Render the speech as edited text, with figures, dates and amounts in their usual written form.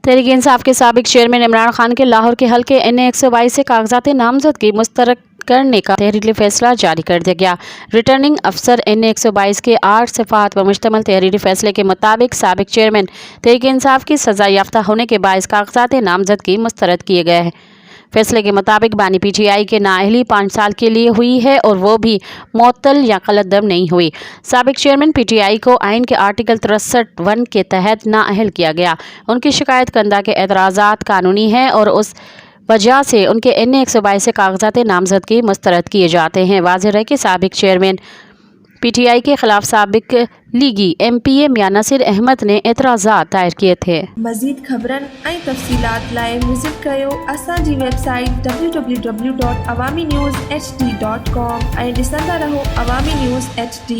तहरीक इंसाफ के साबिक चेयरमैन इमरान खान के लाहौर के हल्के NA 122 से कागजात नामजदगी मुस्तरद करने का तहरीरी फैसला जारी कर दिया गया। रिटर्निंग अफसर NA 122 के 8 सिफात पर मुश्तमिल तहरीरी फैसले के मुताबिक साबिक चेयरमैन तहरीक इंसाफ की सजा याफ्ता होने के बायस कागजात नामजदगी मुस्तरद किए गए हैं। फैसले के मुताबिक बानी PTI के नाअहली 5 साल के लिए हुई है और वो भी मुअत्तल या कलअदम नहीं हुई। साबिक चेयरमैन PTI को आइन के आर्टिकल 63(1) के तहत नाअहल किया गया। उनकी शिकायत कंदा के एतराज़ात कानूनी हैं और उस वजह से उनके NA 122 से कागजात नामजदगी मुस्तरद किए जाते हैं। वाज़ेह रहे कि साबिक चेयरमैन PTI के खिलाफ साबिक लीगी MPA मियां नसीर अहमद ने एतराज़ात दायर किए थे। मज़ीद ख़बरन ऐं तफ़सीलात लाइ विज़िट कयो असांजी वेबसाइट www.awamiNewsHD.com ऐं ॾिसंदा रहो अवामी न्यूज़ HD।